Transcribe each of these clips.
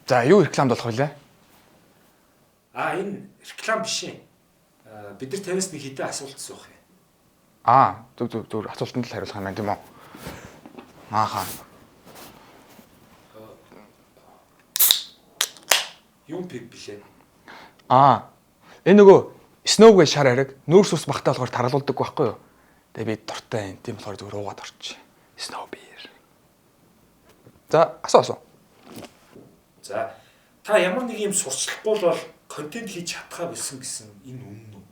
За юу рекламд болох вэ? Энэ реклам биш юм. Бид нар танаас нэг хэдэн асуулт асуух юм. Зүг асуултанд л хариулах юм байна тийм үү? Ааха. Юм пиг билээ. Энэ нөгөө Snow-гийн шар ариг нүүрс ус багтаа болохоор таргалуулдаг байхгүй юу? Тэгээ би дуртай юм. Тийм болохоор зүгээр уугаад орчих. Snow beer. За, асуу. За, та ямар нэг юм сурчлахгүй бол контент хийж чадхаа байсан гэсэн энэ үнэн үү?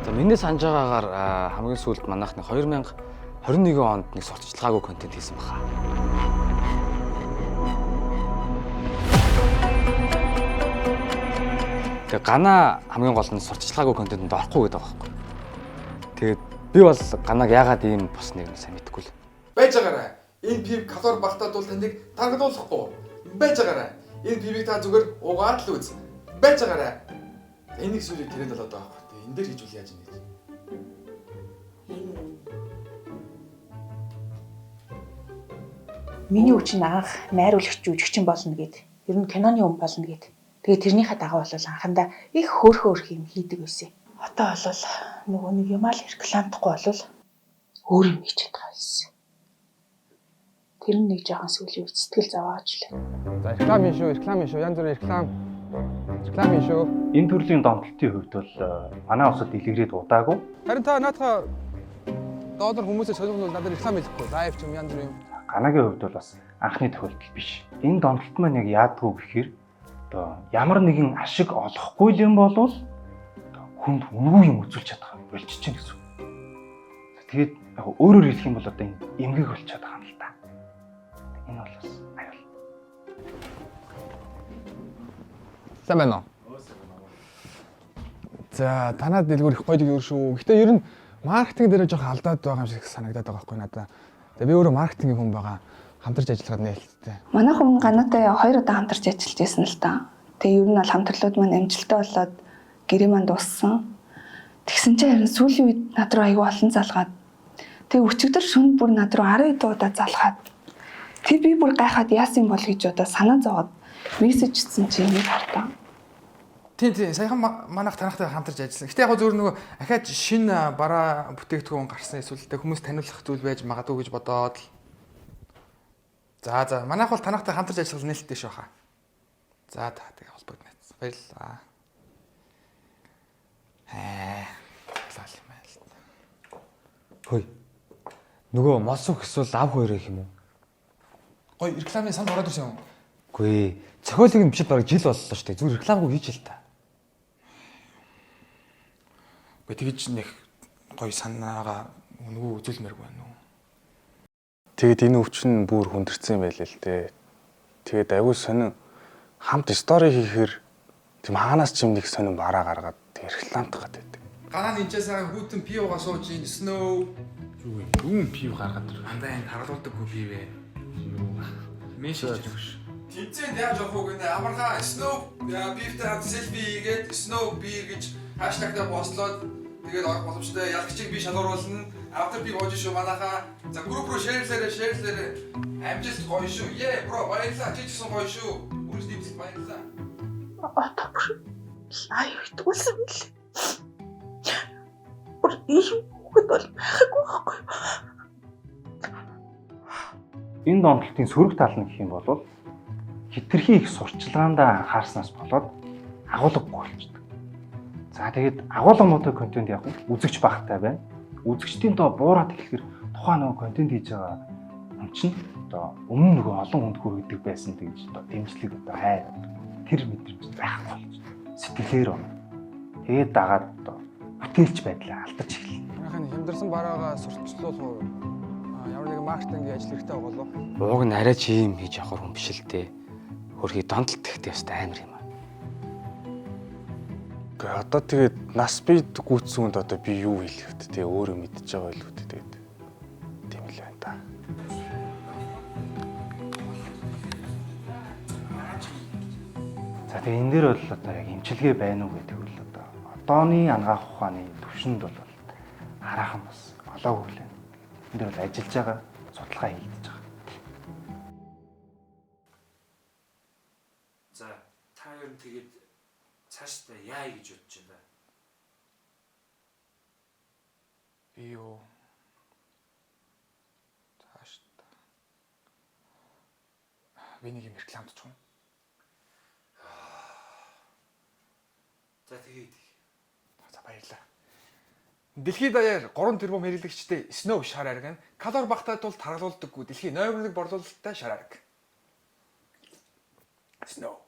За, миний санаж байгаагаар хамгийн сүүлд манайх нэг 2021 онд нэг сурталчилгаагүй контент хийсэн баха. Тэгээ Гана хамгийн гол нь сурталчилгаагүй контентэнд орохгүй гэдэг байгаа байхгүй. Тэгээд би бол Ганаг яагаад ийм босныг сайн мэдэхгүй л. Байж байгаарай. Энэ пив калори багтаад бол таныг таргалуулахгүй. Байж байгаарай. Энэ пивийг та зүгээр угаад л үз. Байж байгаарай. Энийг сүүлийг тэрэнд болоод байгаа байхгүй. Тэгээ энэ дээр хийж үл яаж юм бэ? Миний үчин анх найруулагч жүжигчин болно гэд. Ер нь киноны хүн болно гэд. Тэгээ тэрнийхээ дагуу бол анхандаа их хөөрхөн юм хийдэг байсан. Одоо бол нөгөө нэг юмаа л рекламдахгүй бол өөр юм хийж чадах байсан. Тэр нэг жоохон сүүлийн үед сэтгэл зовоож л. За реклам шүү. Янз бүрийн реклам шүү. Энэ төрлийн донтолтын хувьд бол манай усад дэлгэрээд удаагүй. Харин та наадхаа доллар хүмүүсээ солингол надад реклам хийхгүй. Лайв ч юм янз бүр юм. Ганагийн хувьд бол бас анхны тохиолдол биш. Энэ донтолт маань яг яадгүй гэхээр одоо ямар нэгэн ашиг олохгүй юм болвол хүнд үнгүй юм үзүүлж чадах юм болчих чинь гэсэн. Тэгээд яг өөрөөр хэлэх юм бол одоо энэ эмгэг болчиход байгаа юм л та. Энэ бол бас аюул. Сайн байна уу? За танад дэлгүүр их гоё дэлгүүр шүү. Гэтэ ер нь маркетинг дээр жоохон алдаад байгаа юм шиг санагдаад байгаа байхгүй надаа. Тэгээ би өөрөө маркетингийн хүн байгаа. Хамтарч ажиллахад нээлттэй. Манай хүн Ганатай 2 удаа хамтарч ажиллаж байсан л та. Тэгээ ер нь бол хамтарлууд маань амжилттай болоод гэрээ маань дууссан. Тэгсэн чинь харин сүүлийн үед над руу аягүй олон залгаад тэгээ өчигдөр шөнө бүр над руу 10 удаа залгаад тэг би бүр гайхаад яасан бол гэж одоо санаа зовоод мессеж хийсэн чинь нэг хартаа. Тийм саяхан манайх танахтай хамтарч ажилласан. Гэтэ яг зөвөр нөгөө ахаад шинэ бараа бүтээгдэхүүн гарсан эсвэл хүмүүс таниулах зүйл байж магадгүй гэж бодоод л. За манайх бол танахтай хамтарч ажиллах нээлттэй шүү хаа. За тэгээ холбогдсон. Баярлалаа. Лал юм байл. Хөөе. Нөгөө мосох эсвэл ав хоёроо юм уу? Гоё рекламын санд ороод ирсэн юм. Үгүй ээ. Зохиолыг нь бичиж бараг жил боллоо шүү дээ. Зүгээр рекламгүй хийж л та. Тэгж нэг гоё санаагаа үнгүү үзүүлмээргүй байна уу? Тэгэд энэ өвчин бүр хүндэрсэн юм байлээ л дээ. Тэгээд аягүй сонин хамт стори хийхээр тийм хаанаас ч юм нэг сонин бараа гаргаад рекламдах гэдэг. Ганаа нинчаасаа хүүтэн пивгаа сууж ин Snow юу пив гаргаад ир. Андаа энэ харгалуулдаг хүү пив ээ. Мессеж өгш. Тэнцэн яаж явах вэ гэнэ? Амархан Snow пивтэй хамт селфи хийгээд Snow beer гэж хаштагтай постлоод тэгээд боломжтой ялгчийг би шалгуулна. After би бож шүү манайхаа. За групп руу шеэрлээрээ. Амжилт гоё шүү. Бро баярлалаа. Чи ч гэсэн гоё шүү. Үргэлж дивс баярлалаа. Итгүүлсэн бил. Бүр ийм хөхд бол байхгүй байхгүй. Энэ донтолтын сөрөг тал нь гэх юм бол хитрхи их сурчлагаандаа анхаарснаас болоод агуулгагүй болчихдог. За тэгээд агуулгамуутай контент яг үзэгч багтай байна. Үзэгчдийн доо буураад эхлэхээр тухайн нөгөө контент хийж байгаа хүн чинь одоо өмнө нөгөө олон хүнд хүргэдэг байсан гэж одоо дэмжлэг одоо хайр тэр мэдрэмж байхгүй болчихсон. Сэтгэлээр байна. Тэгээд дагаад одоо бүтээлч байдлаа алдаж эхэлнэ. Манайхын хямдарсан бараагаа сурталчлуулах ямар нэгэн маркетингийн ажил хэрэгтэй болов. Ууг нь арай ч ийм хийж явах хүн биш л дээ. Хөрхий донтолт ихтэй өстэй амар юм аа. Гэхдээ одоо тэгээд нас бий гүйтсэн хүнд одоо би юу хэлэх вэ? Тэгээ өөрөө мэдчихэж байгаа л үү тэгээд тийм л байна та. За тэгээ энэ дээр бол одоо яг эмчилгээ байна уу гэдэг үл одоо одооны ангаах ухааны төвшөнд бол хараахан бас олоогүй л байна. энэ дээр бол ажиллаж байгаа, судалгаа хийгдэж байгаа. За та ер нь тэгээд цаашдаа яа гэж бодож байна? Би юу цааш та би нэг юм рекламдчих юм. За тэгээд За баярлаа. Дэлхийд даяар 3 тэрбум хэрэглэгчтэй Snow шар ариг нь калори багтаад бол таргалуулдаггүй дэлхийн номер 1 борлуулалттай шар ариг. Snow